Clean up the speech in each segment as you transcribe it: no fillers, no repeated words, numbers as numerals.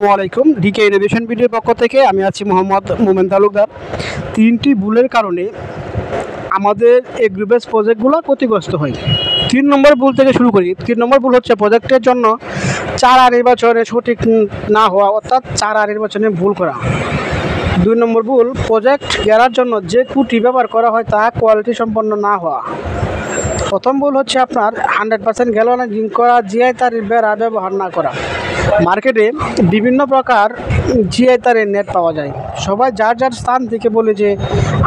ওয়ালাইকুম decay innovation ভিডিওর পক্ষ থেকে আমি আছি মোহাম্মদ মোমেন তালুকদার। তিনটি ভুলের কারণে আমাদের এগ্রো বেস প্রজেক্টগুলো ক্ষতিগ্রস্ত হয়। 3 নম্বর ভুল থেকে শুরু করি। 3 নম্বর ভুল হচ্ছে প্রজেক্টের জন্য চারা নির্বাচনে সঠিক না হওয়া, অর্থাৎ চারা নির্বাচনে ভুল করা। 2 নম্বর ভুল, প্রজেক্ট গেরার জন্য যে কুটি ব্যবহার করা হয় তা কোয়ালিটি সম্পন্ন না হওয়া। প্রথম ভুল হচ্ছে আপনার 100% গ্যালভানাইজিং করা জিআই তারের বেড়া ব্যবহার না করা। মার্কেটে বিভিন্ন প্রকার জিআই তারের নেট পাওয়া যায়। সবাই যার যার স্থান থেকে বলে যে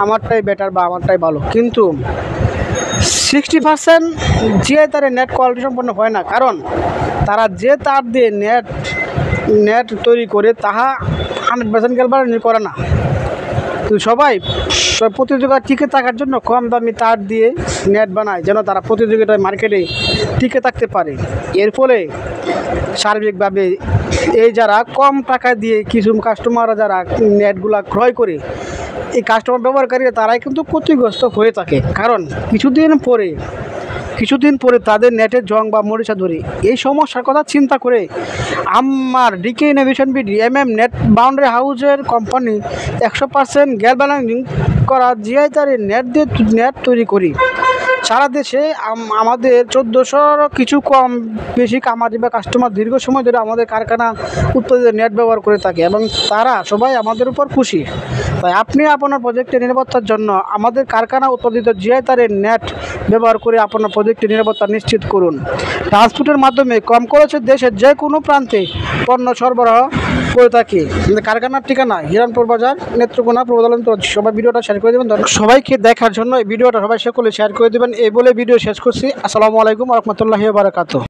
আমারটাই বেটার বা আমারটাই ভালো, কিন্তু 60% জিআই তারের নেট কোয়ালিটি সম্পন্ন হয় না, কারণ তারা যে তার দিয়ে নেট তৈরি করে তাহা 100% গ্যালভানাইজিং করে না। তো সবাই প্রতিযোগিতায় টিকে থাকার জন্য কম দামি তার দিয়ে নেট বানায়, যেন তারা প্রতিযোগিতায় মার্কেটে টিকে থাকতে পারে। এর ফলে সার্বিকভাবে এই যারা কম টাকা দিয়ে কিছু কাস্টমাররা যারা নেটগুলা ক্রয় করে, এই কাস্টমার ব্যবহারকারীরা তারাই কিন্তু ক্ষতিগ্রস্ত হয়ে থাকে। কারণ কিছুদিন পরে তাদের নেটের জং বা মরিচা ধরে। এই সমস্যার কথা চিন্তা করে আমার DK innovation BD net boundary হাউসের কোম্পানি 100% গ্যালভানাইজিং করা জিআই তারের নেট তৈরি করি। সারা দেশে আমাদের 1400 কিছু কম বেশি কামারি বা কাস্টমার দীর্ঘ সময় ধরে আমাদের কারখানা উৎপাদিত নেট ব্যবহার করে থাকে, এবং তারা সবাই আমাদের উপর খুশি। তাই আপনি আপনার প্রজেক্টের নিরাপত্তার জন্য আমাদের কারখানা উৎপাদিত জিআই তারের নেট ব্যবহার করে আপনার প্রজেক্টের নিরাপত্তা নিশ্চিত করুন। ট্রান্সপোর্টের মাধ্যমে কম খরচে দেশের যে কোনো প্রান্তে পণ্য সরবরাহ করে থাকি। কারখানার ঠিকানা হিরানপুর বাজার, নেত্রকোনা, প্রবদলন্ত। সবাই ভিডিওটা শেয়ার করে দেবেন। সবাইকে দেখার জন্য এই ভিডিওটা সবাই সকলে শেয়ার করে দেবেন। এই বলে ভিডিও শেষ করছি। আসসালামু আলাইকুম ওয়া রাহমাতুল্লাহি ওয়া বারাকাতুহু।